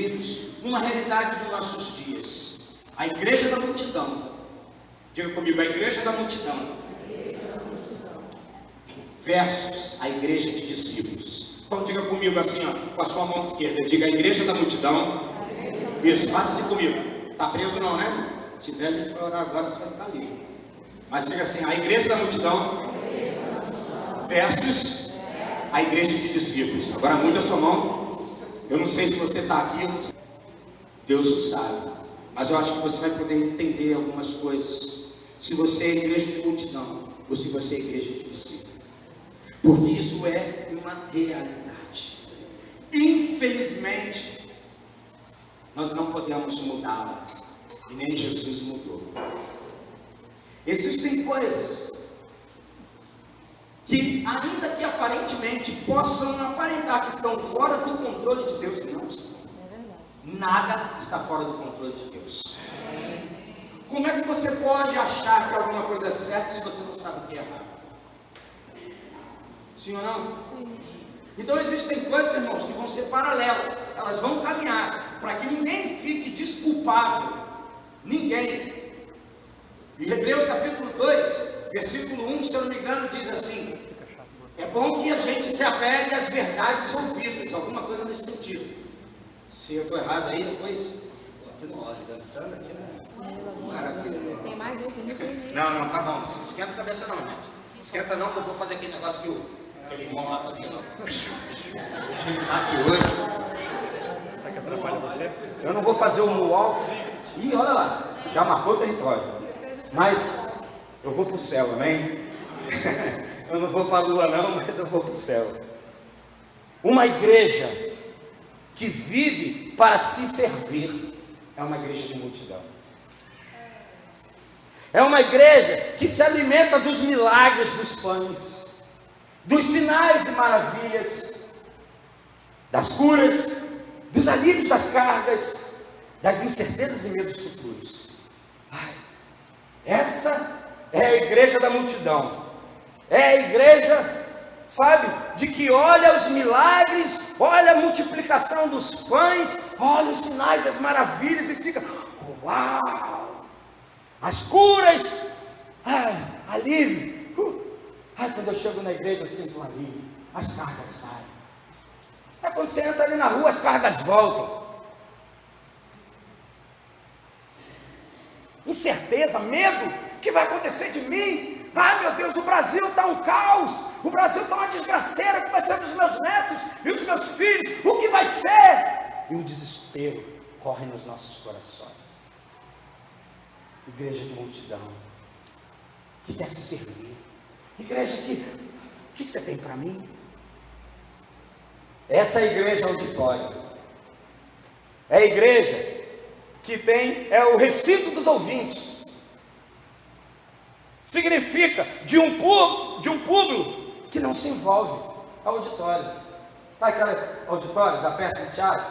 incluídos numa realidade dos nossos dias. A igreja da multidão. Diga comigo, a igreja da multidão. Versus a igreja de discípulos. Então diga comigo assim, ó, com a sua mão esquerda. Diga a igreja da multidão. Isso, faça assim comigo. Tá preso não, né? Se tiver, a gente vai orar agora, você vai ficar livre. Mas diga assim, a igreja da multidão versus a igreja de discípulos. Agora mude a sua mão. Eu não sei se você está aqui, Deus o sabe. Mas eu acho que você vai poder entender algumas coisas. Se você é igreja de multidão ou se você é igreja de discípulos. Porque isso é uma realidade. Infelizmente, nós não podemos mudá-la. E nem Jesus mudou. Existem coisas que, ainda que aparentemente possam aparentar que estão fora do controle de Deus, não estão. Nada está fora do controle de Deus. Como é que você pode achar que alguma coisa é certa se você não sabe o que é errado? Sim ou não? Sim. Então existem coisas, irmãos, que vão ser paralelas. Elas vão caminhar para que ninguém fique desculpável. Ninguém. Em Hebreus capítulo 2, versículo 1, se eu não me engano, diz assim: é bom que a gente se apegue às verdades ouvidas, alguma coisa nesse sentido. Se eu estou errado aí, depois estou aqui no óleo, dançando aqui, né? Maravilha. Tem mais um que não, tá bom, não esquenta a cabeça não, gente. Esquenta não, que eu vou fazer aquele negócio que aquele irmão lá fazia, não. Vou utilizar aqui hoje. Será que atrapalha você? Eu não vou fazer o mual. Ih, olha lá, já marcou o território. Mas eu vou para o céu, amém? Eu não vou para a lua não, mas eu vou para o céu. Uma igreja que vive para se servir é uma igreja de multidão. É uma igreja que se alimenta dos milagres dos pães, dos sinais e maravilhas, das curas, dos alívios das cargas, das incertezas e medos futuros. Essa é a igreja da multidão. É a igreja, sabe, de que olha os milagres, olha a multiplicação dos pães, olha os sinais, as maravilhas e fica, uau! As curas, alívio. Quando eu chego na igreja eu sinto um alívio, as cargas saem. Quando você entra ali na rua, as cargas voltam. Incerteza, medo, o que vai acontecer de mim? Meu Deus, o Brasil está um caos, o Brasil está uma desgraceira, o que vai ser dos meus netos e dos meus filhos, o que vai ser? E o desespero corre nos nossos corações. Igreja de multidão, que quer se servir, igreja que, o que você tem para mim? Essa é a igreja auditória, é a igreja que tem, é o recinto dos ouvintes, significa de um público que não se envolve, auditório. Sabe aquela auditório da peça de teatro?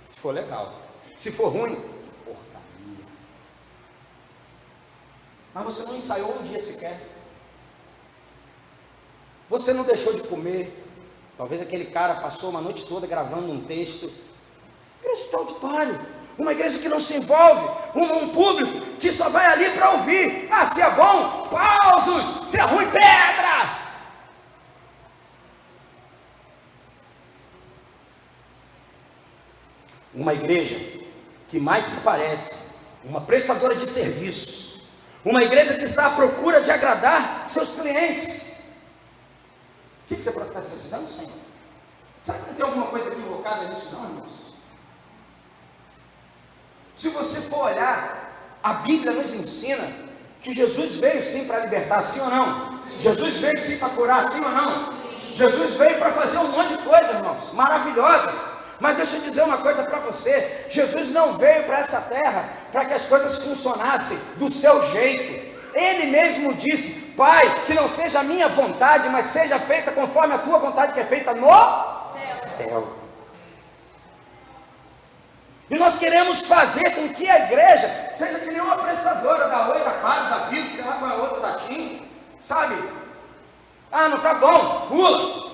Se for legal, se for ruim, porcaria. Mas você não ensaiou um dia sequer, você não deixou de comer. Talvez aquele cara passou uma noite toda gravando um texto. Igreja de auditório, uma igreja que não se envolve, um público que só vai ali para ouvir. Se é bom, pausos, se é ruim, pedra. Uma igreja que mais se parece uma prestadora de serviços, uma igreja que está à procura de agradar seus clientes. O que você está precisando, Senhor? Será que não tem alguma coisa equivocada nisso, não, irmãos? Se você for olhar, a Bíblia nos ensina que Jesus veio sim para libertar, sim ou não? Jesus veio sim para curar, sim ou não? Jesus veio para fazer um monte de coisas, irmãos, maravilhosas. Mas deixa eu dizer uma coisa para você: Jesus não veio para essa terra para que as coisas funcionassem do seu jeito. Ele mesmo disse: Pai, que não seja a minha vontade, mas seja feita conforme a tua vontade, que é feita no céu. E nós queremos fazer com que a igreja seja que nem uma prestadora da Oi, da Claro, da Vivo, sei lá qual é a outra, da TIM, sabe? Não tá bom, pula.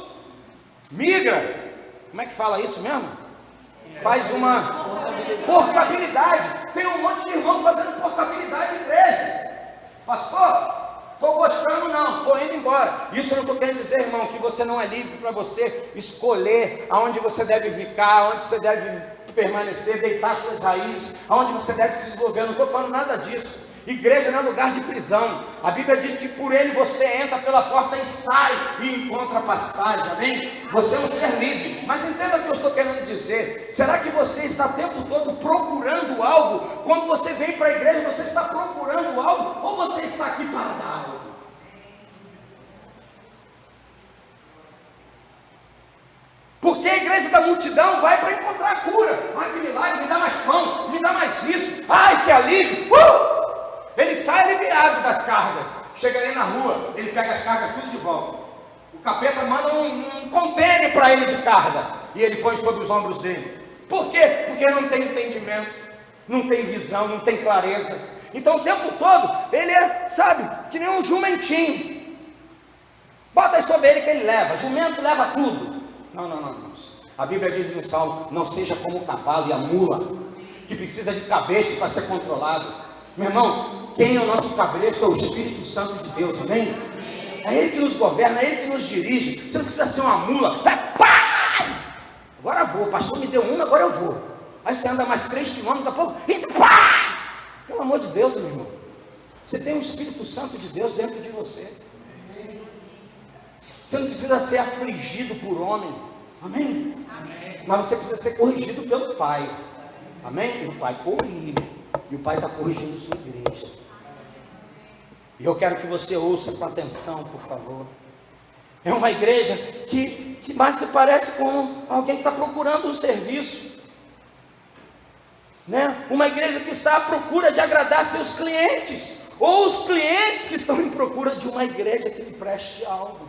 migra, como é que fala isso mesmo? Faz uma portabilidade. Tem um monte de irmão fazendo portabilidade de igreja. Pastor, estou gostando não, estou indo embora. Isso eu não estou querendo dizer, irmão, que você não é livre para você escolher aonde você deve ficar, aonde você deve permanecer, deitar suas raízes, aonde você deve se desenvolver. Eu não estou falando nada disso. Igreja não é lugar de prisão. A Bíblia diz que por ele você entra pela porta e sai e encontra pastagem, amém? Você é um ser livre. Mas entenda o que eu estou querendo dizer. Será que você está o tempo todo procurando algo? Quando você vem para a igreja, você está procurando algo? Ou você está aqui para dar algo? Porque a igreja da multidão vai para encontrar a cura. Ai, que milagre, me dá mais pão, me dá mais isso. Ai, que alívio. Ele sai aliviado das cargas. Chega ali na rua, ele pega as cargas tudo de volta. O capeta manda um contêiner para ele de carga. E ele põe sobre os ombros dele. Por quê? Porque não tem entendimento, não tem visão, não tem clareza. Então o tempo todo, ele é, sabe, que nem um jumentinho. Bota aí sobre ele que ele leva. Jumento leva tudo. Não. A Bíblia diz no Salmo: não seja como o cavalo e a mula, que precisa de cabresto para ser controlado. Meu irmão, quem é o nosso cabresto é o Espírito Santo de Deus, amém? É Ele que nos governa, é Ele que nos dirige. Você não precisa ser uma mula. Agora eu vou, o pastor me deu uma, agora eu vou. Aí você anda mais 3 quilômetros, daqui a pouco, pelo amor de Deus, meu irmão. Você tem o Espírito Santo de Deus dentro de você. Você não precisa ser afligido por homem, amém? Mas você precisa ser corrigido pelo Pai, amém? E o Pai corrige. E o Pai está corrigindo sua igreja. E eu quero que você ouça com atenção, por favor. É uma igreja que mais se parece com alguém que está procurando um serviço, né? Uma igreja que está à procura de agradar seus clientes, ou os clientes que estão em procura de uma igreja que lhe preste algo.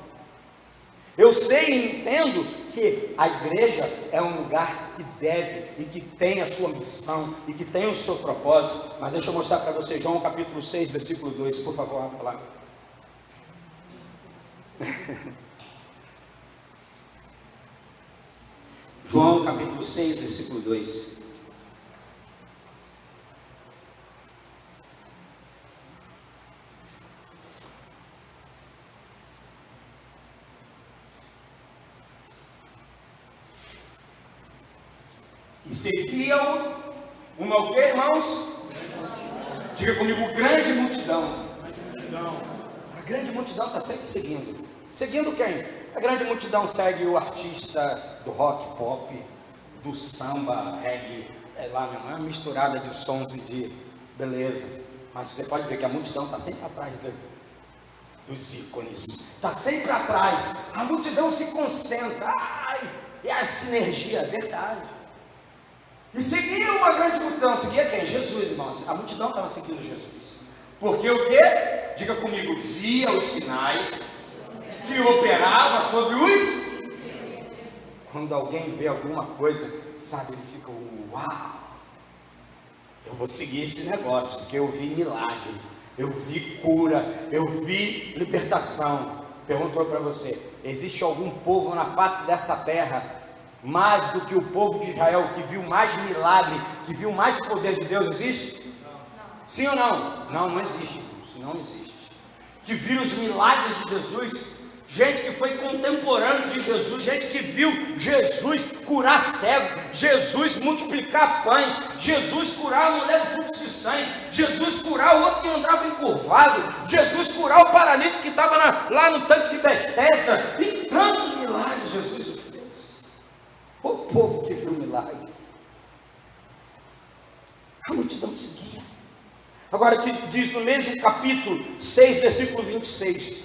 Eu sei e entendo que a igreja é um lugar que deve e que tem a sua missão e que tem o seu propósito. Mas deixa eu mostrar para você João capítulo 6, versículo 2, por favor, abra lá. João capítulo 6, versículo 2. E seguiam uma o quê, irmãos? Diga comigo, grande multidão. A grande multidão está sempre seguindo. Seguindo quem? A grande multidão segue o artista do rock, pop, do samba, reggae, sei lá, é uma misturada de sons e de beleza. Mas você pode ver que a multidão está sempre atrás dos ícones. Está sempre atrás. A multidão se concentra. Ai, é a sinergia, é verdade. E seguia uma grande multidão. Seguia quem? Jesus, irmãos. A multidão estava seguindo Jesus. Porque o quê? Diga comigo, via os sinais que operava sobre os. Quando alguém vê alguma coisa, sabe, ele fica, uau, eu vou seguir esse negócio, porque eu vi milagre, eu vi cura, eu vi libertação. Perguntou para você, existe algum povo na face dessa terra mais do que o povo de Israel, que viu mais milagre, que viu mais poder de Deus? Existe? Não. Sim ou não? Não existe. Isso não existe. Que viu os milagres de Jesus, gente que foi contemporâneo de Jesus, gente que viu Jesus curar cego, Jesus multiplicar pães, Jesus curar a mulher do fluxo de sangue, Jesus curar o outro que andava encurvado, Jesus curar o paralítico que estava lá no tanque de Betesda, e tantos milagres Jesus fez. O povo que viu o milagre, a multidão seguia. Agora que diz no mesmo capítulo 6, versículo 26,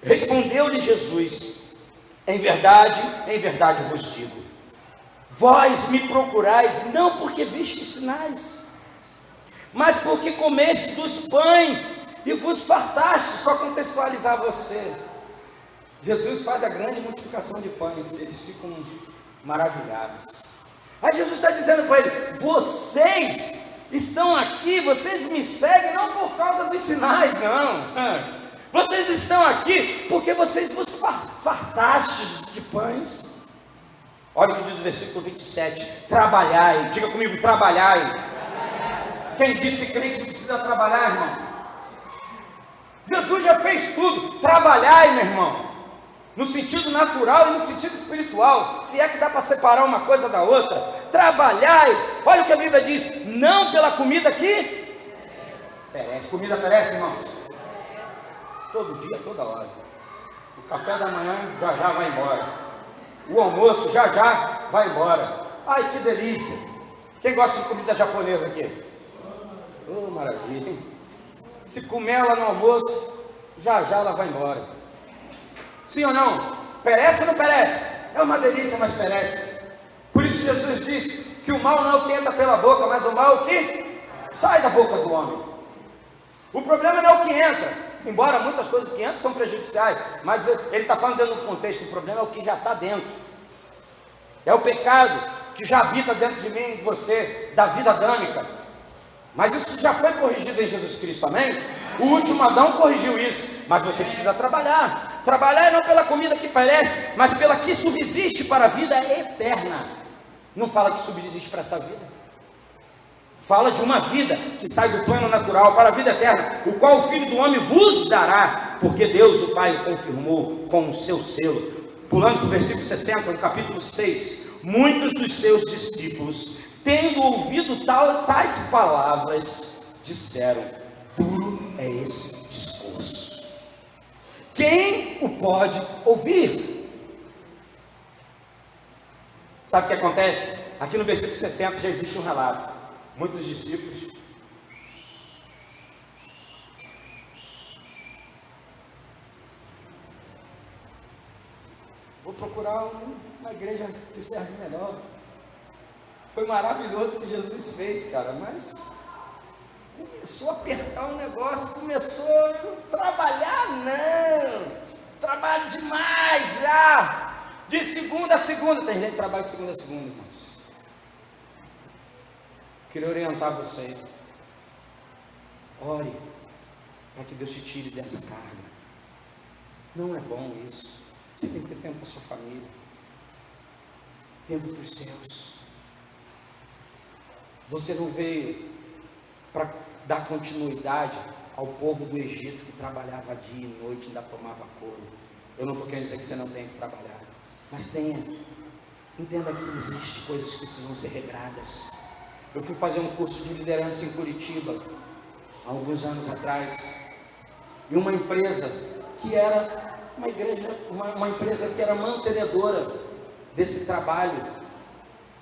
respondeu-lhe Jesus, em verdade vos digo, vós me procurais não porque vistes sinais, mas porque comeste dos pães e vos fartaste. Só contextualizar você, Jesus faz a grande multiplicação de pães, eles ficam maravilhados. Aí Jesus está dizendo para ele, vocês estão aqui, vocês me seguem não por causa dos sinais, não. Vocês estão aqui porque vocês vos fartastes de pães. Olha o que diz o versículo 27. Trabalhai. Diga comigo, trabalhai. Quem disse que crente não precisa trabalhar, irmão? Jesus já fez tudo. Trabalhai, meu irmão. No sentido natural e no sentido espiritual. Se é que dá para separar uma coisa da outra. Trabalhai. Olha o que a Bíblia diz. Não pela comida que perece. Comida perece, irmãos? Todo dia, toda hora. O café da manhã já vai embora. O almoço já vai embora. Ai, que delícia. Quem gosta de comida japonesa aqui? Oh, maravilha, hein? Se comer ela no almoço, já ela vai embora. Sim ou não? Perece ou não perece? É uma delícia, mas perece. Por isso Jesus disse que o mal não é o que entra pela boca, mas o mal é o que sai da boca do homem. O problema não é o que entra. Embora muitas coisas que entram são prejudiciais, mas ele está falando dentro do contexto. O problema é o que já está dentro. É o pecado que já habita dentro de mim e de você, da vida adâmica. Mas isso já foi corrigido em Jesus Cristo, amém? O último Adão corrigiu isso. Mas você precisa trabalhar. Trabalhar não pela comida que perece, mas pela que subsiste para a vida eterna. Não fala que subsiste para essa vida. Fala de uma vida que sai do plano natural para a vida eterna, o qual o Filho do Homem vos dará, porque Deus o Pai o confirmou com o seu selo. Pulando para o versículo 60, no capítulo 6. Muitos dos seus discípulos, tendo ouvido tais palavras, disseram: duro é esse discurso. Quem o pode ouvir? Sabe o que acontece? Aqui no versículo 60 já existe um relato. Muitos discípulos vou procurar uma igreja que serve melhor. Foi maravilhoso o que Jesus fez, cara, mas começou a apertar o negócio, começou a trabalhar, não, trabalho demais já, de segunda a segunda. Tem gente que trabalha de segunda a segunda, irmãos. Queria orientar você. Ore para que Deus te tire dessa carga. Não é bom isso. Você tem que ter tempo para a sua família, tempo para os seus. Você não veio para dar continuidade ao povo do Egito que trabalhava dia e noite, ainda tomava couro. Eu não estou querendo dizer que você não tem que trabalhar, mas tenha. Entenda que existem coisas que precisam ser regradas. Eu fui fazer um curso de liderança em Curitiba, há alguns anos atrás, e uma empresa que era uma empresa que era mantenedora desse trabalho,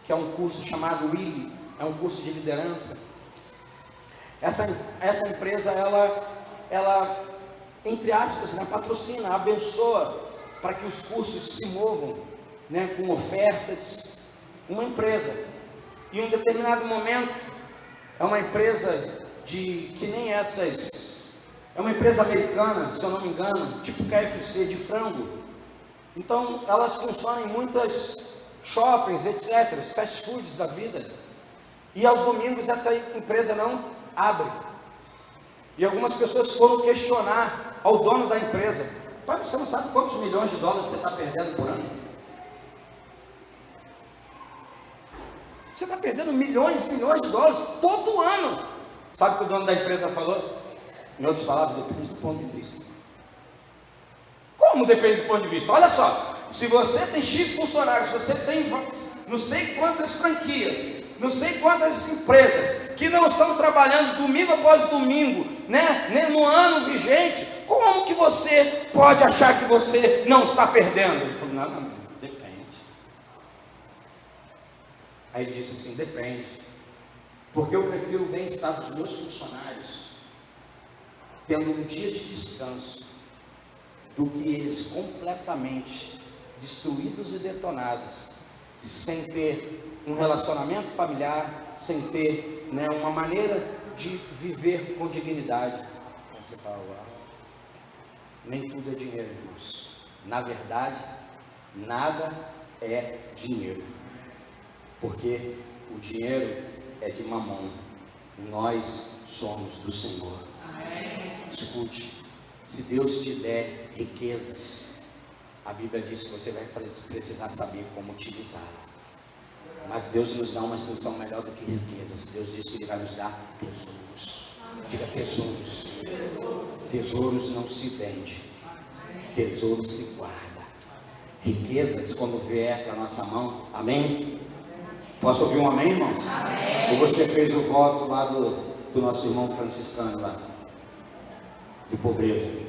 que é um curso chamado Willy, é um curso de liderança. Essa empresa, ela entre aspas, patrocina, abençoa, para que os cursos se movam, com ofertas. Uma empresa. Em um determinado momento, é uma empresa que nem essas, é uma empresa americana, se eu não me engano, tipo KFC, de frango. Então, elas funcionam em muitas shoppings, etc., fast foods da vida. E aos domingos essa empresa não abre. E algumas pessoas foram questionar ao dono da empresa: pai, você não sabe quantos milhões de dólares você está perdendo por ano? Você está perdendo milhões e milhões de dólares todo ano. Sabe o que o dono da empresa falou? Em outras palavras, depende do ponto de vista. Como depende do ponto de vista? Olha só, se você tem X funcionários, se você tem não sei quantas franquias, não sei quantas empresas que não estão trabalhando domingo após domingo, no ano vigente, como que você pode achar que você não está perdendo? Ele falou: não, depende. Aí ele disse assim: depende, porque eu prefiro o bem-estar dos meus funcionários tendo um dia de descanso do que eles completamente destruídos e detonados, sem ter um relacionamento familiar, sem ter uma maneira de viver com dignidade. Você fala: uau, nem tudo é dinheiro, irmãos. Na verdade, nada é dinheiro, porque o dinheiro é de Mamon e nós somos do Senhor. Amém. Escute, Se Deus te der riquezas, a Bíblia diz que você vai precisar saber como utilizá-la. Mas Deus nos dá uma instrução melhor do que riquezas. Deus diz que Ele vai nos dar tesouros. Diga tesouros. Tesouros não se vende, tesouros se guarda. Riquezas, quando vier para a nossa mão, amém? Posso ouvir um amém, irmãos? Amém. Ou você fez o voto lá do nosso irmão franciscano lá, de pobreza.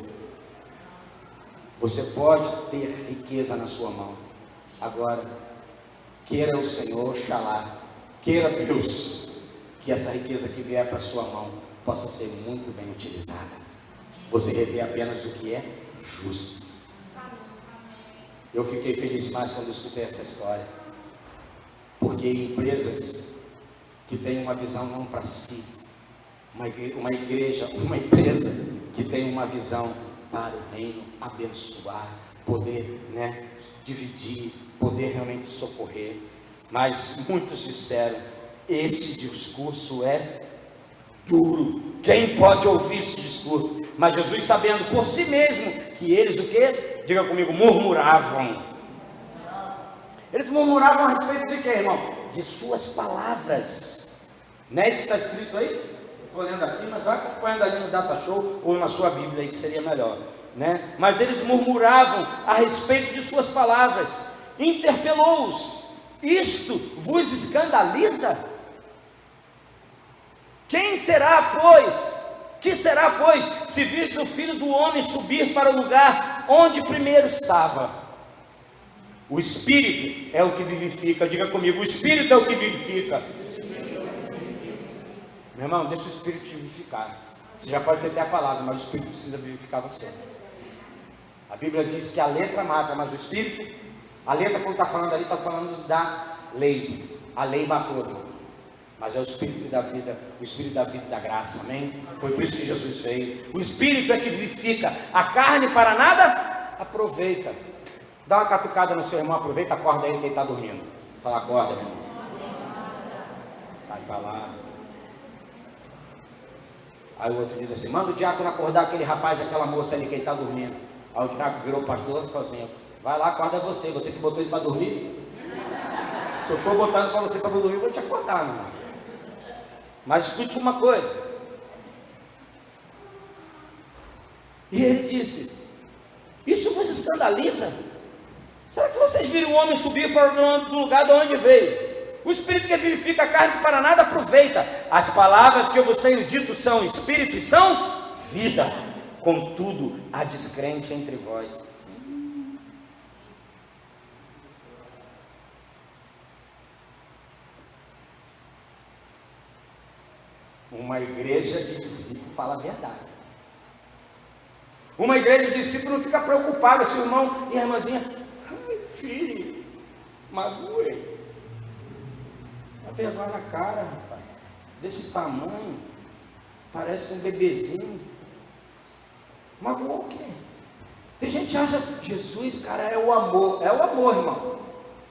Você pode ter riqueza na sua mão. Agora, queira o Senor, Xalá, queira Deus, que essa riqueza que vier para a sua mão possa ser muito bem utilizada. Você reter apenas o que é justo. Eu fiquei feliz demais quando eu escutei essa história, porque empresas que têm uma visão não para si, uma empresa que tem uma visão para o reino, abençoar, poder, dividir, poder realmente socorrer. Mas muitos disseram: esse discurso é duro, quem pode ouvir esse discurso? Mas Jesus, sabendo por si mesmo que eles o quê? Diga comigo, murmuravam. Eles murmuravam a respeito de quê, irmão? De suas palavras. Não é isso que está escrito aí? Estou lendo aqui, mas vai acompanhando ali no Data Show ou na sua Bíblia aí, que seria melhor, né? Mas eles murmuravam a respeito de suas palavras. Interpelou-os: isto vos escandaliza? Quem será, pois? Que será, pois, se virdes o Filho do Homem subir para o lugar onde primeiro estava? O Espírito é o que vivifica. Diga comigo, o Espírito é o que vivifica. Meu irmão, deixa o Espírito te vivificar. Você já pode ter até a palavra, mas o Espírito precisa vivificar você. A Bíblia diz que a letra mata, mas o Espírito, a letra quando está falando ali, está falando da lei. A lei matou, irmão. Mas é o Espírito da vida, o Espírito da vida e da graça, amém? Foi por isso que Jesus veio. O Espírito é que vivifica. A carne para nada aproveita. Dá uma catucada no seu irmão, aproveita, acorda ele que ele está dormindo. Fala, acorda, meu irmão. Sai para lá. Aí o outro diz assim: manda o diácono acordar aquele rapaz, aquela moça ali que ele está dormindo. Aí o diácono virou o pastor e falou assim: vai lá, acorda você que botou ele para dormir. Se eu estou botando para você para dormir, eu vou te acordar, meu irmão. Mas escute uma coisa. E ele disse: isso vos escandaliza? Será que vocês viram o homem subir para o lugar de onde veio? O Espírito que vivifica a carne para nada aproveita. As palavras que eu vos tenho dito são Espírito e são vida. Contudo, há descrente entre vós. Uma igreja de discípulo fala a verdade. Uma igreja de discípulo não fica preocupada se o irmão e a irmãzinha, filho, magoei. Dá vergonha na cara, rapaz. Desse tamanho, parece um bebezinho. Magoou o quê? Tem gente que acha, Jesus, cara, é o amor. É o amor, irmão.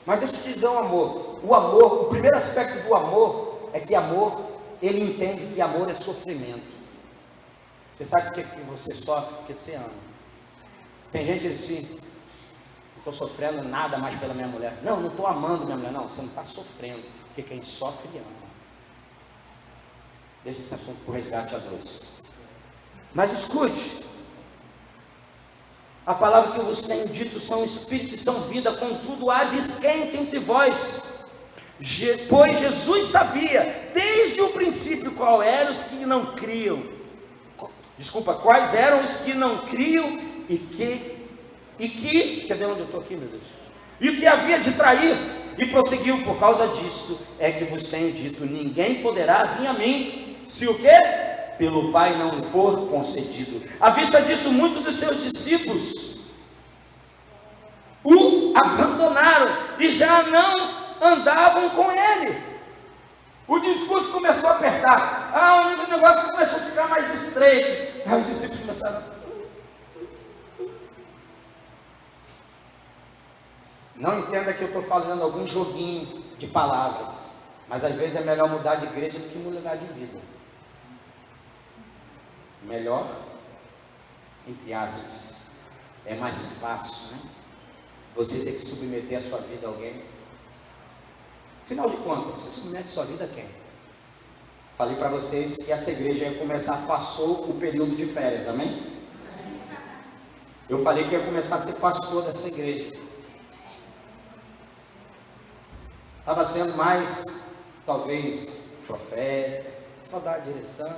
Mas deixa eu te dizer o amor. O amor, o primeiro aspecto do amor é que amor, ele entende que amor é sofrimento. Você sabe por que você sofre? Porque você ama. Tem gente que diz assim: não estou sofrendo nada mais pela minha mulher. Não estou amando minha mulher. Não, você não está sofrendo, porque quem sofre ama. Deixa esse assunto para o resgate a dois. Mas escute: a palavra que eu vos tenho dito são Espírito e são vida, contudo há descrente entre vós. Pois Jesus sabia desde o princípio quais eram os que não criam. Quais eram os que não criam cadê onde eu estou aqui, meu Deus? E o que havia de trair, e prosseguiu: por causa disto é que vos tenho dito, ninguém poderá vir a mim, se o quê? Pelo Pai não lhe for concedido. À vista disso, muitos dos seus discípulos o abandonaram e já não andavam com ele. O discurso começou a apertar. O negócio começou a ficar mais estreito. Aí os discípulos começaram: não entenda que eu estou falando algum joguinho de palavras, mas às vezes é melhor mudar de igreja do que mudar de vida. Melhor entre aspas, é mais fácil, né? Você ter que submeter a sua vida a alguém. Afinal de contas, você submete a sua vida a quem? Falei para vocês que essa igreja ia começar, passou o período de férias, amém? Eu falei que ia começar a ser pastor dessa igreja. Estava sendo mais, talvez, profeta, só dar a direção,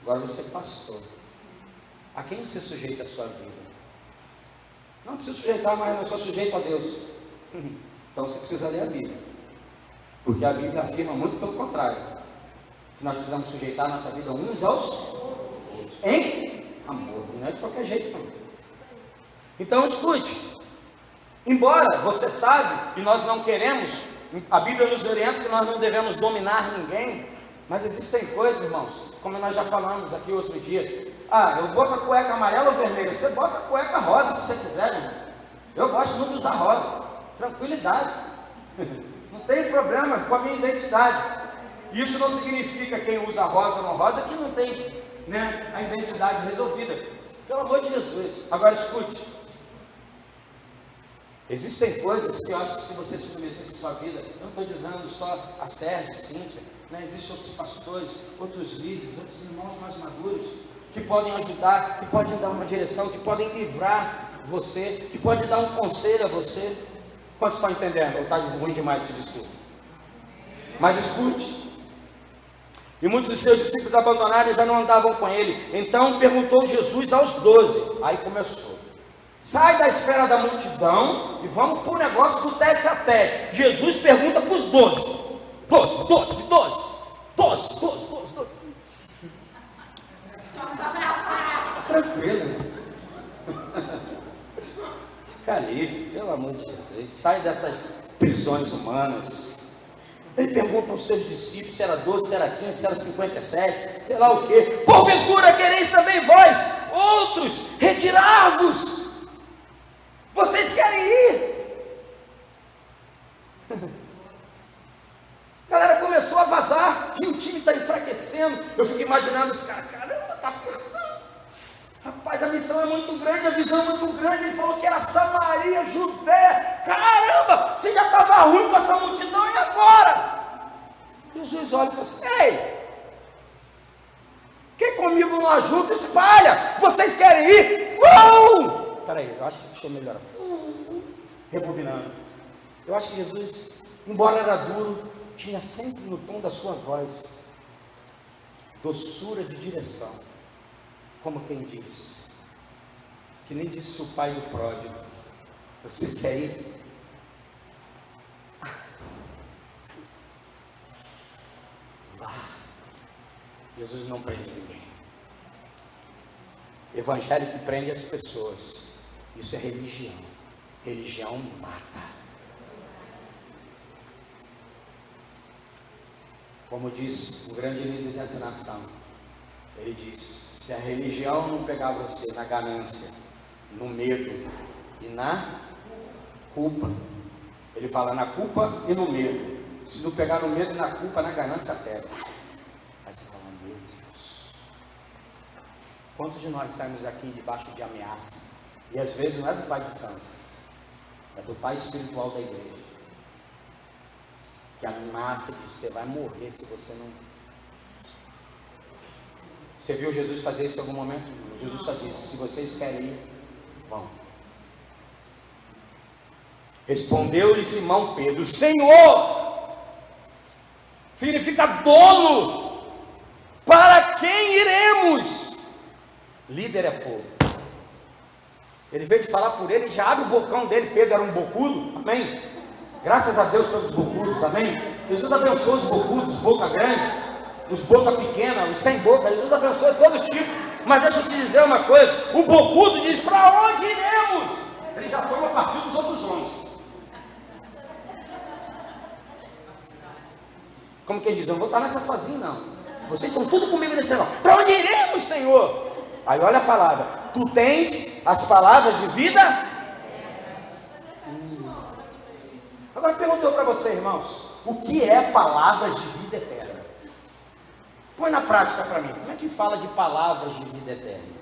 agora você é pastor. A quem você sujeita a sua vida? Não precisa sujeitar, mas não sou sujeito a Deus. Então você precisa ler a Bíblia, porque a Bíblia afirma muito pelo contrário, que nós precisamos sujeitar a nossa vida uns aos outros, em amor, não é de qualquer jeito não. Então escute, embora você sabe, e nós não queremos, a Bíblia nos orienta que nós não devemos dominar ninguém, mas existem coisas, irmãos, como nós já falamos aqui outro dia. Eu boto a cueca amarela ou vermelha, você bota a cueca rosa se você quiser, irmão. Eu gosto muito de usar rosa, tranquilidade, não tem problema com a minha identidade. Isso não significa quem usa rosa ou não rosa que não tem, né, a identidade resolvida, pelo amor de Jesus. Agora escute, existem coisas que eu acho que se você submetesse a sua vida, eu não estou dizendo só a Sérgio, Cíntia, né? Existem outros pastores, outros líderes, outros irmãos mais maduros, que podem ajudar, que podem dar uma direção, que podem livrar você, que podem dar um conselho a você. Quantos estão entendendo? Ou está ruim demais esse discurso? Mas escute, e muitos de seus discípulos abandonaram e já não andavam com ele. Então perguntou Jesus aos 12, aí começou: sai da esfera da multidão e vamos para o negócio do tete a tete. Jesus pergunta para os 12. 12. Tranquilo. Fica livre, pelo amor de Jesus. Sai dessas prisões humanas. Ele pergunta aos seus discípulos se era 12, se era 15, se era 57, sei lá o que. Porventura quereis também vós, outros, retirar-vos? Vocês querem ir? A galera começou a vazar e o time está enfraquecendo. Eu fico imaginando os caras, caramba, está apertando. Rapaz, a missão é muito grande, a visão é muito grande. Ele falou que era Samaria, Judéia. Caramba, você já estava ruim com essa multidão e agora? Jesus olha e fala assim: ei, quem comigo não ajuda, espalha. Vocês querem ir? Vão! Peraí, eu acho que deixa eu melhorar. Rebobinando. Eu acho que Jesus, embora era duro, tinha sempre no tom da sua voz doçura de direção, como quem diz, que nem disse o pai do pródigo: você quer ir? Vá. Jesus não prende ninguém. Evangelho que prende as pessoas, isso é religião. Religião mata. Como diz um grande líder dessa nação, ele diz: se a religião não pegar você na ganância, no medo e na culpa, ele fala na culpa e no medo. Se não pegar no medo e na culpa, na ganância pega. Aí você fala: meu Deus, quantos de nós saímos aqui debaixo de ameaça? E às vezes não é do pai de santo, é do pai espiritual da igreja, que ameaça que você vai morrer se você não... Você viu Jesus fazer isso em algum momento? Jesus só disse: se vocês querem ir, vão. Respondeu-lhe Simão Pedro: Senhor, significa dono, para quem iremos? Líder é fogo. Ele veio de falar por ele, já abre o bocão dele. Pedro era um bocudo, amém? Graças a Deus pelos bocudos, amém? Jesus abençoa os bocudos, boca grande, os boca pequena, os sem boca. Jesus abençoa todo tipo. Mas deixa eu te dizer uma coisa: o bocudo diz: para onde iremos? Ele já toma a partir dos outros 11. Como quem diz: eu não vou estar nessa sozinho não, vocês estão tudo comigo nesse negócio. Para onde iremos, Senhor? Aí olha a palavra: tu tens as palavras de vida. Agora perguntou para você, irmãos, o que é palavras de vida eterna? Põe na prática para mim, como é que fala de palavras de vida eterna?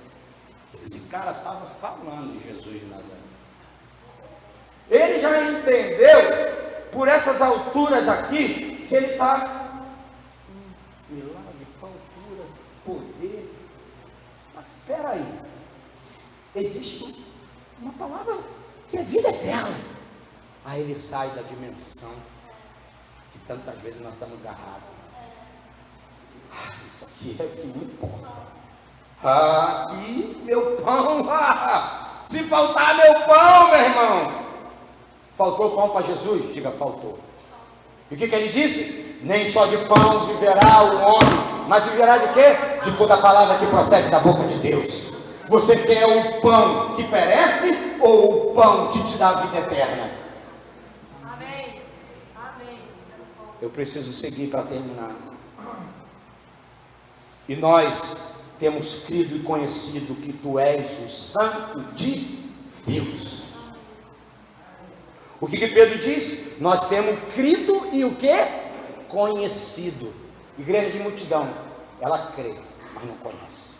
O que esse cara estava falando de Jesus de Nazaré? Ele já entendeu, por essas alturas aqui, que ele está milagre, pão, cura, poder. Mas espera aí, existe uma palavra que é vida eterna. Aí ele sai da dimensão que tantas vezes nós estamos agarrados. Isso aqui é o que me importa. Aqui meu pão. Se faltar meu pão, meu irmão. Faltou pão para Jesus? Diga, faltou. E o que ele disse? Nem só de pão viverá o homem, mas viverá de quê? De toda a palavra que procede da boca de Deus. Você quer o pão que perece ou o pão que te dá a vida eterna? Amém. Amém. Eu preciso seguir para terminar. E nós temos crido e conhecido que tu és o Santo de Deus. O que Pedro diz? Nós temos crido e o que? Conhecido. Igreja de multidão, ela crê, mas não conhece.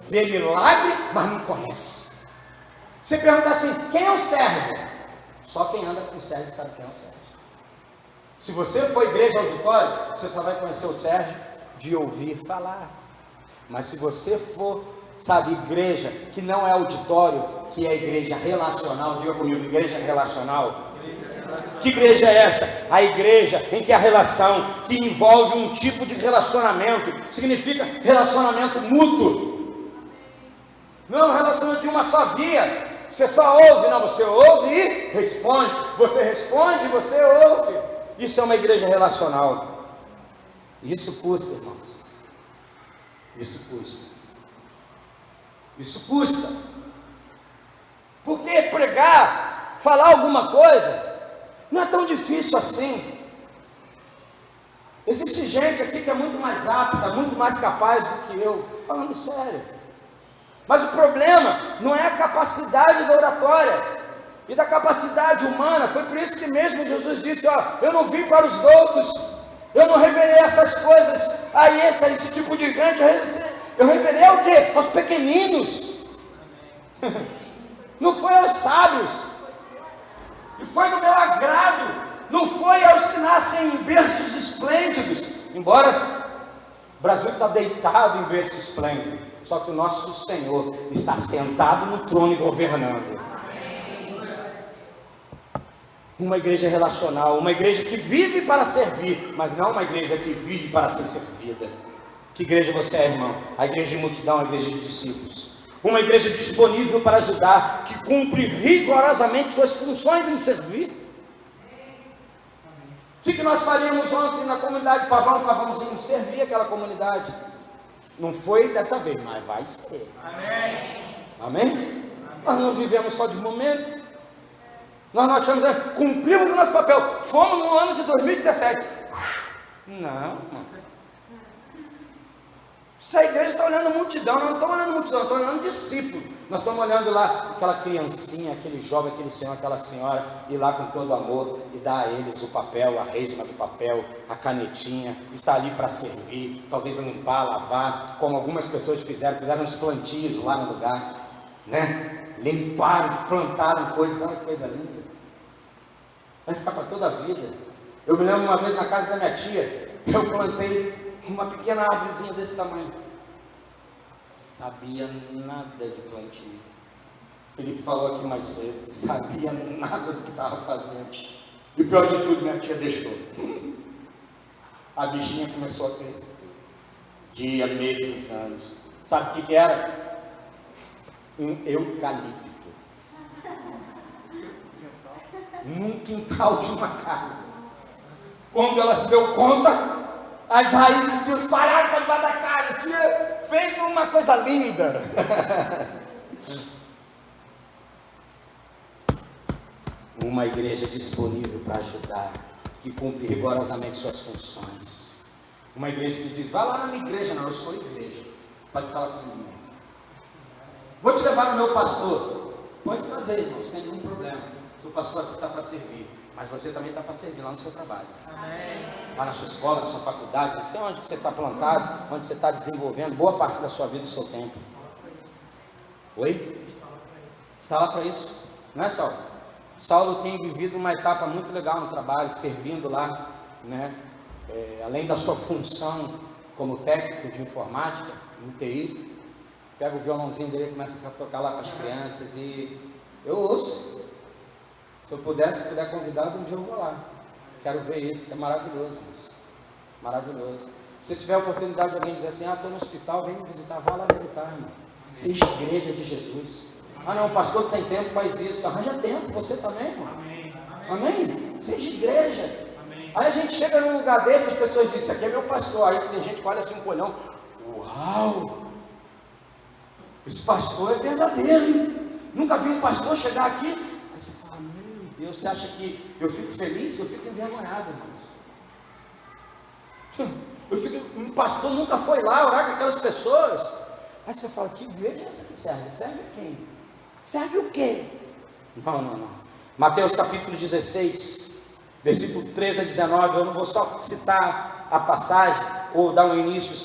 Vê milagre, mas não conhece. Você pergunta assim, quem é o Sérgio? Só quem anda com o Sérgio sabe quem é o Sérgio. Se você for igreja auditório, você só vai conhecer o Sérgio de ouvir falar. Mas se você for, sabe, igreja que não é auditório, que é igreja relacional, diga comigo, igreja relacional. Que igreja é essa? A igreja em que a relação, que envolve um tipo de relacionamento, significa relacionamento mútuo. Não relacionamento de uma só via. Você só ouve, não, você ouve e responde. Você responde, você ouve. Isso é uma igreja relacional. Isso custa, irmãos. Isso custa. Isso custa. Porque pregar, falar alguma coisa, não é tão difícil assim. Existe gente aqui que é muito mais apta, muito mais capaz do que eu, falando sério. Mas o problema não é a capacidade da oratória e da capacidade humana. Foi por isso que mesmo Jesus disse, ó, eu não vim para os doutos, eu não revelei essas coisas a esse tipo de gente, eu revelei o quê? Aos pequeninos. Não foi aos sábios, e foi do meu agrado, não foi aos que nascem em berços esplêndidos, embora o Brasil está deitado em berço esplêndido, só que o nosso Senhor está sentado no trono e governando. Uma igreja relacional, uma igreja que vive para servir, mas não uma igreja que vive para ser servida. Que igreja você é, irmão? A igreja de multidão, a igreja de discípulos. Uma igreja disponível para ajudar, que cumpre rigorosamente suas funções em servir. O que nós faríamos ontem na comunidade Pavão? Nós vamos servir aquela comunidade. Não foi dessa vez, mas vai ser. Amém? Amém? Nós não vivemos só de momento. Nós achamos, cumprimos o nosso papel. Fomos no ano de 2017. Não, mano. Essa igreja está olhando multidão, nós não estamos olhando multidão, nós estamos olhando discípulo. Nós estamos olhando lá aquela criancinha, aquele jovem, aquele senhor, aquela senhora, ir lá com todo amor e dar a eles o papel, a resma do papel, a canetinha, está ali para servir, talvez limpar, lavar, como algumas pessoas fizeram uns plantios lá no lugar, né? Limparam, plantaram coisa linda. Vai ficar para toda a vida. Eu me lembro uma vez na casa da minha tia, eu plantei uma pequena árvorezinha desse tamanho. Sabia nada de plantio. Felipe falou aqui mais cedo. Sabia nada do que estava fazendo. E o pior de tudo, minha tia deixou. A bichinha começou a crescer. Dia, meses, anos. Sabe o que era? Um eucalipto. Num quintal de uma casa. Quando ela se deu conta, as raízes tinham espalhado para debaixo da casa, tinha feito uma coisa linda. Uma igreja disponível para ajudar, que cumpre rigorosamente suas funções. Uma igreja que diz, vai lá na minha igreja. Não, eu sou igreja, pode falar comigo. Vou te levar no meu pastor. Pode trazer, irmão, sem nenhum problema. Seu pastor aqui está para servir, mas você também está para servir lá no seu trabalho. Amém. Lá na sua escola, na sua faculdade, não sei onde você está plantado, onde você está desenvolvendo boa parte da sua vida e do seu tempo. Oi? Você está lá para isso? Não é, Saulo? Saulo tem vivido uma etapa muito legal no trabalho, servindo lá, né? Além da sua função como técnico de informática, no TI, pega o violãozinho dele e começa a tocar lá para as crianças e eu ouço. Se eu puder convidar, um dia eu vou lá. Quero ver isso, é maravilhoso, moço. Maravilhoso. Se tiver a oportunidade de alguém dizer assim, estou no hospital, vem me visitar, vá lá visitar, irmão. Seja igreja de Jesus. Não, o pastor que tem tempo faz isso. Arranja tempo, você também, irmão. Amém. Amém? Seja igreja. Amém. Aí a gente chega num lugar desse, as pessoas dizem, isso aqui é meu pastor. Aí tem gente que olha assim um colhão. Uau! Esse pastor é verdadeiro, hein? Nunca vi um pastor chegar aqui. Aí você fala, meu Deus, você acha que eu fico feliz? Eu fico envergonhado, irmãos. Um pastor nunca foi lá orar com aquelas pessoas. Aí você fala, que igreja é essa que serve? Serve quem? Serve o quê? Não. Mateus capítulo 16, versículo 13 a 19, eu não vou só citar a passagem, ou dar um início,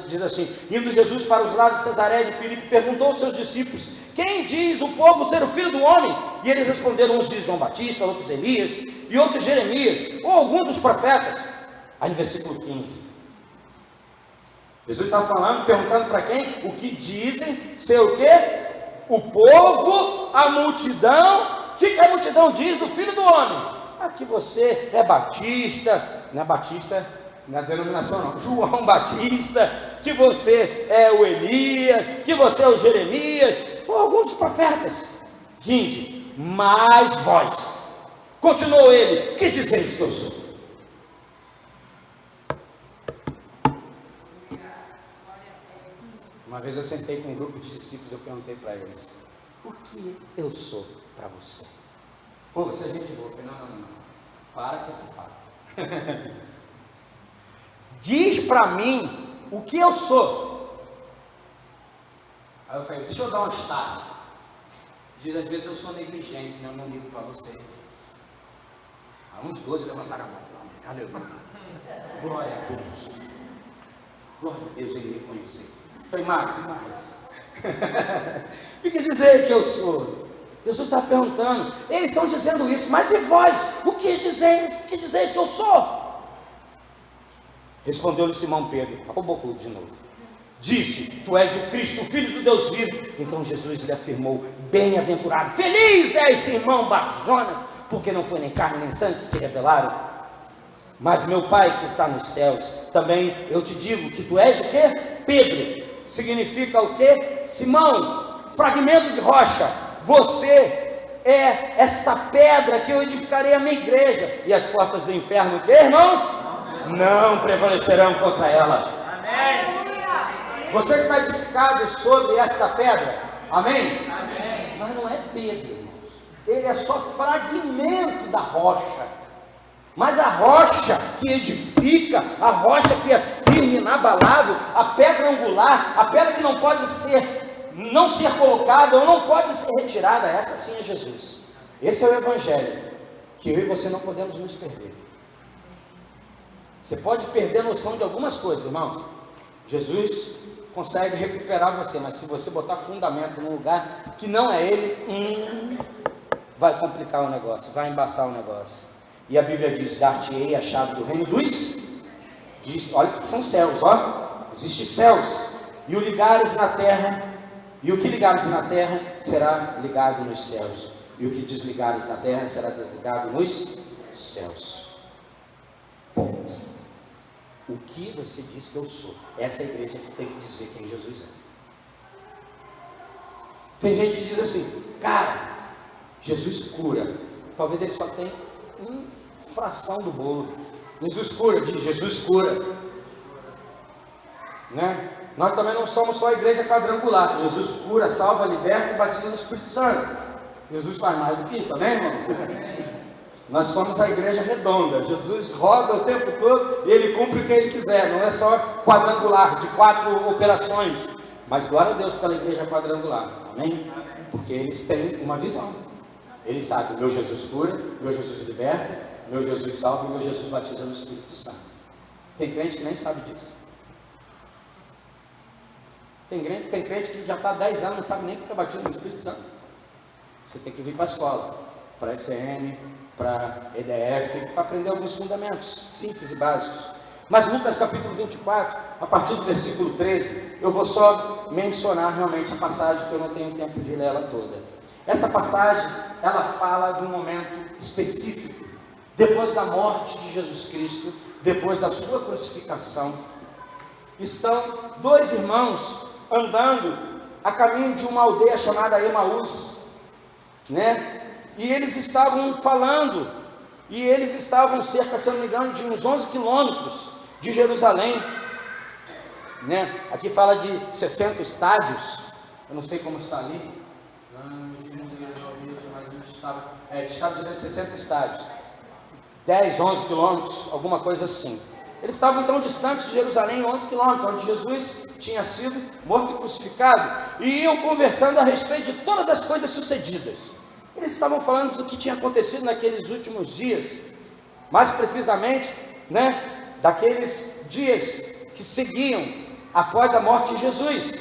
diz assim, indo Jesus para os lados de Cesaré de Filipe, perguntou aos seus discípulos, quem diz o povo ser o filho do homem? E eles responderam, uns dizem João Batista, outros Elias, e outros Jeremias, ou alguns dos profetas. Aí no versículo 15, Jesus estava falando, perguntando para quem? O que dizem ser o quê? O povo, a multidão. O que a multidão diz do Filho do Homem? Que você é Batista, não é Batista na denominação não, João Batista, que você é o Elias, que você é o Jeremias, ou alguns dos profetas. 15, mas vós, continuou ele, que dizeis que eu sou? Uma vez eu sentei com um grupo de discípulos, eu perguntei para eles, o que eu sou para você? Você é gente boa. Eu falei, não, para com esse papo. Diz para mim o que eu sou. Aí eu falei, deixa eu dar um destaque. Diz, às vezes eu sou negligente, né? Eu não ligo para você. Aí uns 12 levantaram a mão, aleluia. Glória a Deus. Glória a Deus, ele reconheceu. Foi mais. O que dizer que eu sou? Jesus está perguntando. Eles estão dizendo isso, mas e vós? O que dizeis? Que dizeis que eu sou? Respondeu-lhe Simão Pedro, roubou de novo. Disse, tu és o Cristo, o Filho do Deus vivo. Então Jesus lhe afirmou, bem-aventurado, feliz és Simão Barjonas, porque não foi nem carne nem sangue que te revelaram, mas meu Pai que está nos céus. Também eu te digo que tu és o quê? Pedro. Significa o quê? Simão, fragmento de rocha. Você é esta pedra que eu edificarei a minha igreja, e as portas do inferno, o que, irmãos? Não prevalecerão contra ela. Amém. Você está edificado sobre esta pedra. Amém? Amém. Mas não é Pedro, irmãos. Ele é só fragmento da rocha. Mas a rocha que edifica, a rocha que é firme, inabalável, a pedra angular, a pedra que não pode não ser colocada ou não pode ser retirada, essa sim é Jesus. Esse é o Evangelho, que eu e você não podemos nos perder. Você pode perder a noção de algumas coisas, irmãos. Jesus consegue recuperar você, mas se você botar fundamento num lugar que não é Ele, vai complicar o negócio, vai embaçar o negócio. E a Bíblia diz, dar-te-ei a chave do reino dos... Diz, olha que são céus, ó. Existem céus. E o ligares na terra, e o que ligares na terra será ligado nos céus. E o que desligares na terra será desligado nos céus. Ponto. O que você diz que eu sou? Essa é a igreja que tem que dizer quem Jesus é. Tem gente que diz assim, cara, Jesus cura. Talvez ele só tenha uma fração do bolo. Jesus cura, diz Jesus cura. Né? Nós também não somos só a igreja quadrangular. Jesus cura, salva, liberta e batiza no Espírito Santo. Jesus faz mais do que isso, amém, irmãos? Nós somos a igreja redonda. Jesus roda o tempo todo e ele cumpre o que ele quiser. Não é só quadrangular, de 4 operações. Mas glória a Deus pela igreja quadrangular, amém? Porque eles têm uma visão. Ele sabe, meu Jesus cura, meu Jesus liberta, meu Jesus salva e meu Jesus batiza no Espírito Santo. Tem crente que nem sabe disso. Tem crente que já está há 10 anos, não sabe nem o que é batismo no Espírito Santo. Você tem que vir para a escola, para a ECM, para EDF, para aprender alguns fundamentos simples e básicos. Mas Lucas capítulo 24, a partir do versículo 13, eu vou só mencionar realmente a passagem, porque eu não tenho tempo de ler ela toda. Essa passagem, ela fala de um momento específico, depois da morte de Jesus Cristo, depois da sua crucificação. Estão dois irmãos andando a caminho de uma aldeia chamada Emaús, né? E eles estavam falando, e eles estavam cerca, se não me engano, de uns 11 quilômetros de Jerusalém, né? Aqui fala de 60 estádios, eu não sei como está ali, estava de 60 estádios, 10, 11 quilômetros, alguma coisa assim. Eles estavam então distantes de Jerusalém, 11 quilômetros, onde Jesus tinha sido morto e crucificado, e iam conversando a respeito de todas as coisas sucedidas. Eles estavam falando do que tinha acontecido naqueles últimos dias, mais precisamente, né, daqueles dias que seguiam após a morte de Jesus.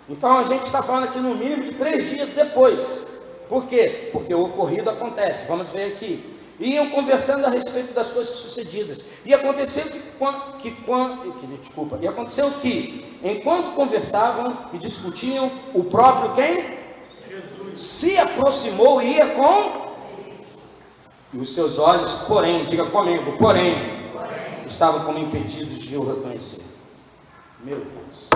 Então a gente está falando aqui no mínimo de 3 dias depois. Por quê? Porque o ocorrido acontece. Vamos ver aqui. Iam conversando a respeito das coisas sucedidas. E aconteceu que enquanto conversavam e discutiam, o próprio quem? Jesus se aproximou e ia com... E os seus olhos, porém, diga comigo, porém, estavam como impedidos de o reconhecer. Meu Deus.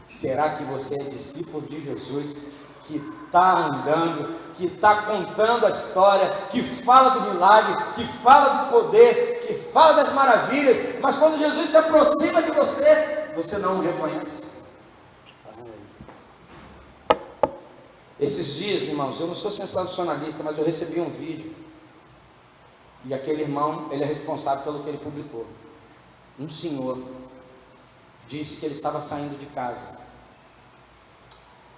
Será que você é discípulo de Jesus, que está andando, que está contando a história, que fala do milagre, que fala do poder, que fala das maravilhas, mas quando Jesus se aproxima de você, você não o reconhece? Esses dias, irmãos, eu não sou sensacionalista, mas eu recebi um vídeo, e aquele irmão, ele é responsável pelo que ele publicou. Um senhor disse que ele estava saindo de casa,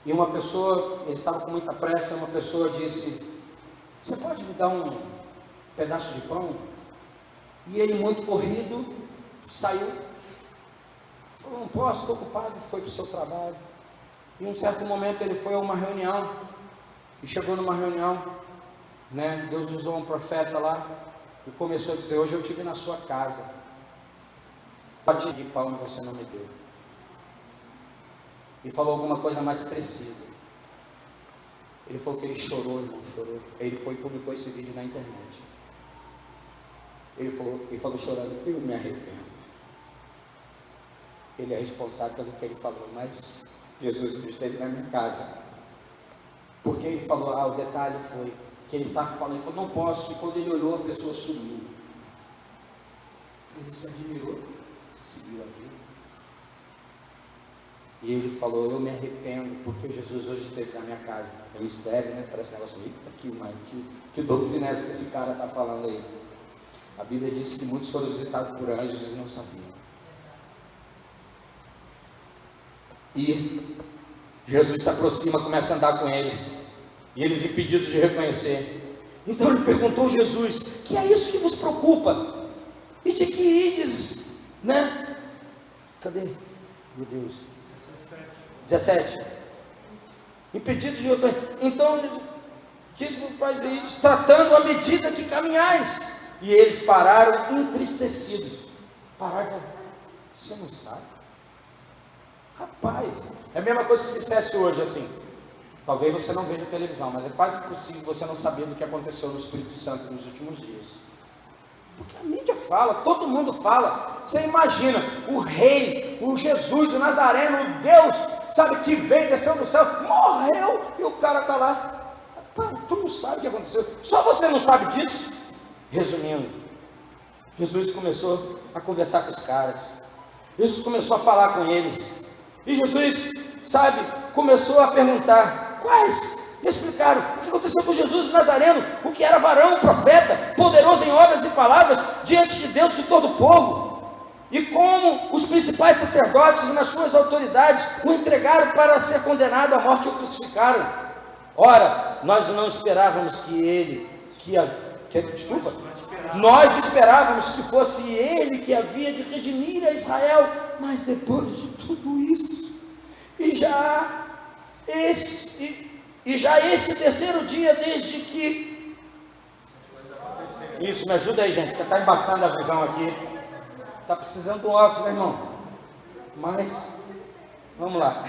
e uma pessoa, ele estava com muita pressa, uma pessoa disse: você pode me dar um pedaço de pão? E ele, muito corrido, saiu, falou: não posso, estou ocupado. Foi para o seu trabalho. E em um certo momento ele foi a uma reunião, e chegou numa reunião, né? Deus usou um profeta lá, e começou a dizer: hoje eu estive na sua casa, bati de pão e você não me deu. E falou alguma coisa mais precisa. Ele falou que ele chorou, irmão, chorou. Ele foi e publicou esse vídeo na internet. Ele falou chorando: eu me arrependo. Ele é responsável pelo que ele falou, mas Jesus esteve na minha casa. Porque ele falou, o detalhe foi que ele estava falando, ele falou: não posso. E quando ele olhou, a pessoa sumiu. Ele se admirou, seguiu a vida. E ele falou: eu me arrependo, porque Jesus hoje esteve na minha casa. É mistério, né? Parece um negócio, que doutrina é essa que esse cara está falando aí? A Bíblia diz que muitos foram visitados por anjos e não sabiam. E Jesus se aproxima, começa a andar com eles, e eles impedidos de reconhecer. Então ele perguntou a Jesus: que é isso que vos preocupa? E de que ides, né? Cadê? Meu Deus. 17. Impedidos de reconhecer. Então diz para eles: tratando à medida que caminhais. E eles pararam entristecidos. Pararam e falaram: você não sabe? Rapaz, é a mesma coisa se dissesse hoje assim. Talvez você não veja televisão, mas é quase impossível você não saber do que aconteceu no Espírito Santo nos últimos dias. Porque a mídia fala, todo mundo fala. Você imagina, o rei, o Jesus, o Nazareno, o Deus, sabe, que veio, desceu do céu, morreu, e o cara está lá. Rapaz, tu não sabe o que aconteceu. Só você não sabe disso? Resumindo, Jesus começou a conversar com os caras. Jesus começou a falar com eles. E Jesus, sabe, começou a perguntar: quais? E explicaram o que aconteceu com Jesus o Nazareno, o que era varão, profeta, poderoso em obras e palavras, diante de Deus e de todo o povo. E como os principais sacerdotes, nas suas autoridades, o entregaram para ser condenado à morte e o crucificaram. Ora, nós não esperávamos nós esperávamos que fosse ele que havia de redimir a Israel, mas depois de tudo isso, e já esse terceiro dia desde que... Isso, me ajuda aí, gente, que está embaçando a visão aqui. Está precisando de um óculos, né, irmão? Mas, vamos lá.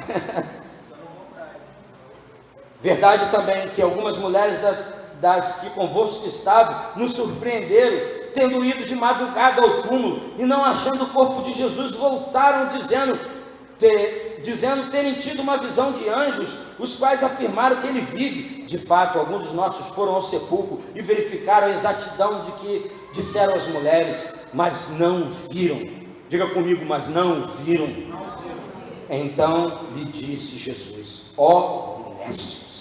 Verdade também que algumas mulheres das que convosco estavam nos surpreenderam, tendo ido de madrugada ao túmulo e não achando o corpo de Jesus, voltaram dizendo terem tido uma visão de anjos, os quais afirmaram que ele vive. De fato, alguns dos nossos foram ao sepulcro e verificaram a exatidão de que disseram as mulheres, mas não viram. Diga comigo, mas não viram. Então lhe disse Jesus: ó nécios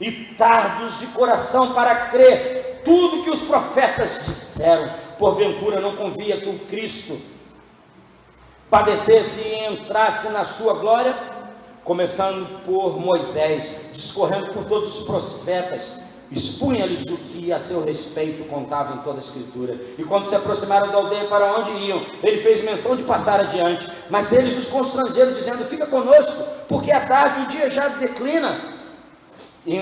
e tardos de coração para crer tudo que os profetas disseram, porventura não convinha que o Cristo padecesse e entrasse na sua glória? Começando por Moisés, discorrendo por todos os profetas, expunha-lhes o que a seu respeito contava em toda a escritura. E quando se aproximaram da aldeia para onde iam, ele fez menção de passar adiante, mas eles os constrangeram, dizendo: fica conosco, porque à tarde o dia já declina. E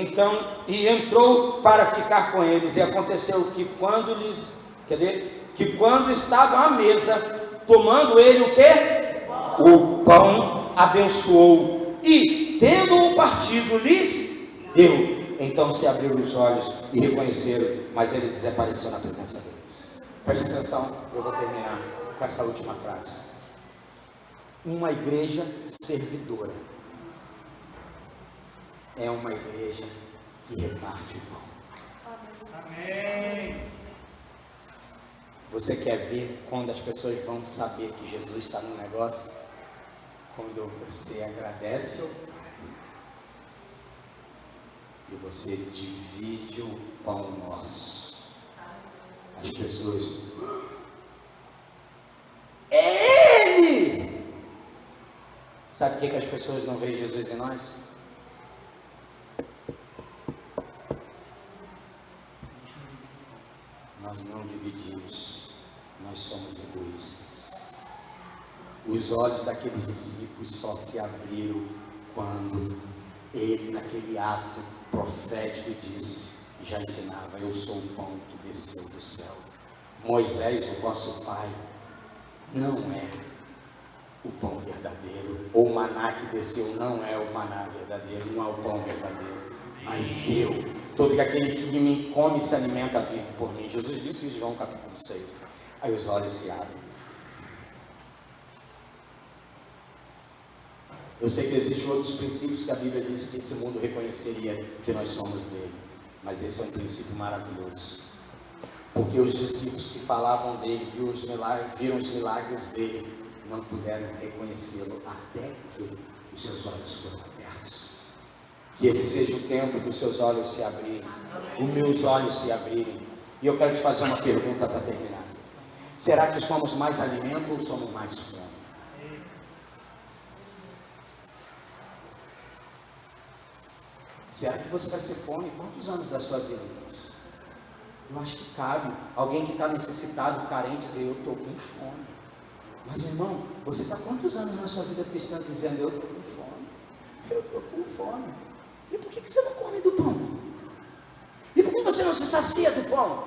entrou para ficar com eles. E aconteceu que quando estavam à mesa, tomando ele o quê? O pão, abençoou e, tendo-o partido, lhes deu. Então se abriram os olhos e reconheceram, mas ele desapareceu na presença deles. Preste atenção, eu vou terminar com essa última frase. Uma igreja servidora é uma igreja que reparte o pão. Amém. Você quer ver quando as pessoas vão saber que Jesus está no negócio? Quando você agradece o Pai e você divide o pão nosso. As pessoas: é Ele! Sabe por que as pessoas não veem Jesus em nós? Nós não dividimos, nós somos egoístas. Os olhos daqueles discípulos só se abriram quando ele, naquele ato profético, disse, já ensinava: eu sou o pão que desceu do céu. Moisés, o vosso pai, não é o pão verdadeiro, ou o maná que desceu não é o maná verdadeiro, não é o pão verdadeiro, mas eu. Todo aquele que me come e se alimenta vive por mim. Jesus disse em João capítulo 6. Aí os olhos se abrem. Eu sei que existem outros princípios que a Bíblia diz que esse mundo reconheceria que nós somos dele, mas esse é um princípio maravilhoso, porque os discípulos que falavam dele, viram os milagres dele, não puderam reconhecê-lo até que os seus olhos foram abertos. Que esse seja o tempo dos seus olhos se abrirem, os meus olhos se abrirem. E eu quero te fazer uma pergunta para terminar: será que somos mais alimento ou somos mais fome? Será que você vai ser fome? Quantos anos da sua vida, irmãos? Eu acho que cabe alguém que está necessitado, carente, dizer: eu estou com fome. Mas, irmão, você está quantos anos na sua vida cristã dizendo: eu estou com fome? Eu estou com fome. E por que você não come do pão? E por que você não se sacia do pão?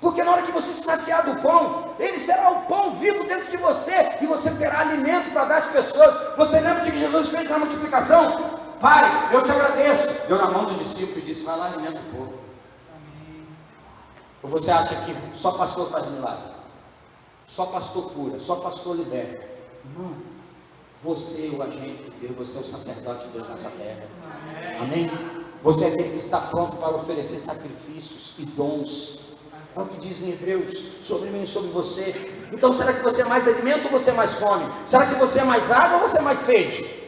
Porque na hora que você se saciar do pão, ele será o pão vivo dentro de você, e você terá alimento para dar às pessoas. Você lembra do que Jesus fez na multiplicação? Pai, eu te agradeço. Deu na mão dos discípulos e disse: vai lá, alimenta o povo. Ou você acha que só pastor faz milagre? Só pastor cura, só pastor liberta? Irmão, você é o agente de Deus, você é o sacerdote de Deus nessa terra. Amém? Você é aquele que está pronto para oferecer sacrifícios e dons. É o que diz em Hebreus, sobre mim e sobre você. Então será que você é mais alimento ou você é mais fome? Será que você é mais água ou você é mais sede?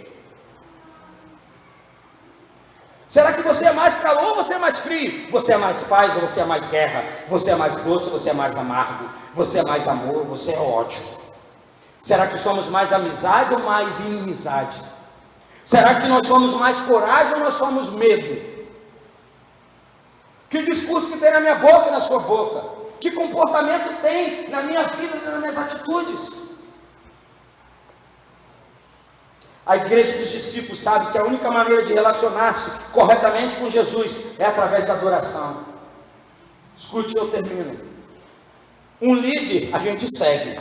Será que você é mais calor ou você é mais frio? Você é mais paz ou você é mais guerra? Você é mais doce ou você é mais amargo? Você é mais amor ou você é ódio? Será que somos mais amizade ou mais inimizade? Será que nós somos mais coragem ou nós somos medo? Que discurso que tem na minha boca e na sua boca? Que comportamento tem na minha vida e nas minhas atitudes? A igreja dos discípulos sabe que a única maneira de relacionar-se corretamente com Jesus é através da adoração. Escute, eu termino. Um líder a gente segue,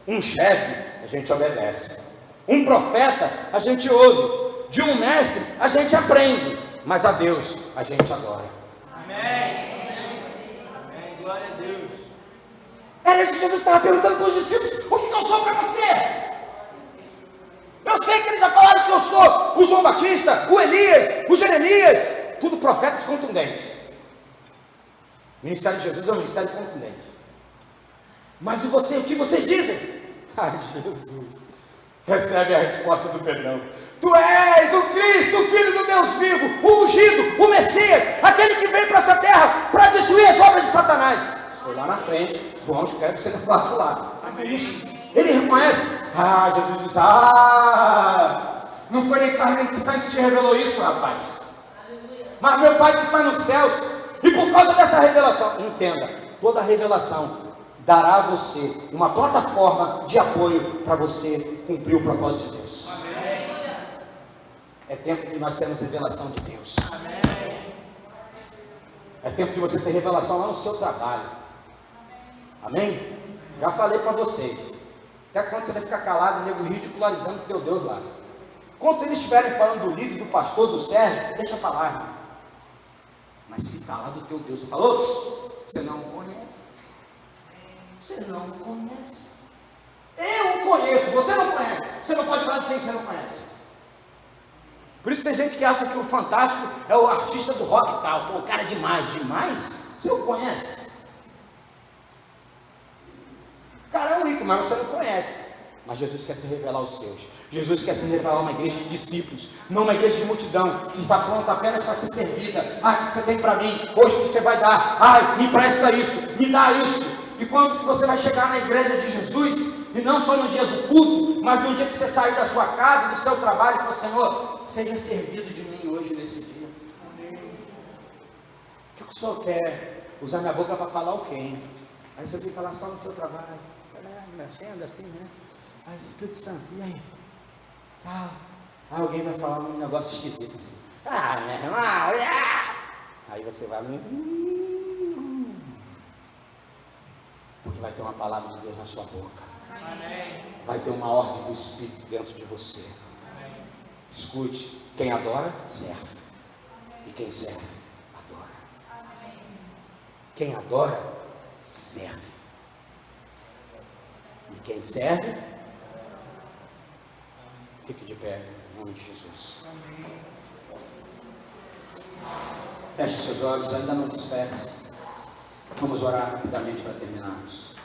um chefe a gente obedece, um profeta a gente ouve, de um mestre a gente aprende, mas a Deus a gente adora. Amém. Amém. Glória a Deus. Era isso que Jesus estava perguntando para os discípulos: o que eu sou para você? Eu sei que eles já falaram que eu sou o João Batista, o Elias, o Jeremias, tudo profetas contundentes. O ministério de Jesus é um ministério contundente. Mas e você, o que vocês dizem? Ai, Jesus, recebe a resposta do Pedrão: tu és o Cristo, o Filho do Deus vivo, o ungido, o Messias, aquele que veio para essa terra para destruir as obras de Satanás. Foi lá na frente, João escreve esse negócio lá. Mas é isso. Ele reconhece. Jesus diz: não foi nem carne nem sangue que te revelou isso, rapaz. Mas meu Pai que está nos céus. E por causa dessa revelação, entenda, toda revelação dará a você uma plataforma de apoio para você cumprir o propósito de Deus. É tempo de nós termos revelação de Deus. É tempo de você ter revelação lá no seu trabalho. Amém? Já falei para vocês. Até quando você vai ficar calado, o nego ridicularizando o teu Deus lá. Quando eles estiverem falando do líder, do pastor, do Sérgio, deixa para lá, irmão. Mas se falar do teu Deus, você fala: você não conhece. Você não conhece. Eu conheço, você não conhece. Você não pode falar de quem você não conhece. Por isso tem gente que acha que o Fantástico é o artista do rock e tal. Pô, o cara é demais. Demais? Você o conhece? O cara é um rico, mas você não conhece. Mas Jesus quer se revelar aos seus. Jesus quer se revelar a uma igreja de discípulos, não uma igreja de multidão, que está pronta apenas para ser servida. O que você tem para mim? Hoje o que você vai dar? Me empresta isso, me dá isso. E quando você vai chegar na igreja de Jesus, e não só no dia do culto, mas no dia que você sair da sua casa, do seu trabalho, e falar: Senhor, seja servido de mim hoje nesse dia. O que o Senhor quer? Usar minha boca para falar o quê, hein? Aí você fica lá só no seu trabalho, mexendo assim, né? Aí Espírito Santo, e aí? Aí alguém vai falar um negócio esquisito assim: meu irmão, aí você vai, porque vai ter uma palavra de Deus na sua boca. Amém. Vai ter uma ordem do Espírito dentro de você. Amém. Escute: quem adora, serve. E quem serve, adora. Amém. Quem adora, serve. E quem serve, fique de pé, em nome de Jesus. Amém. Feche seus olhos, ainda não disperse. Vamos orar rapidamente para terminarmos.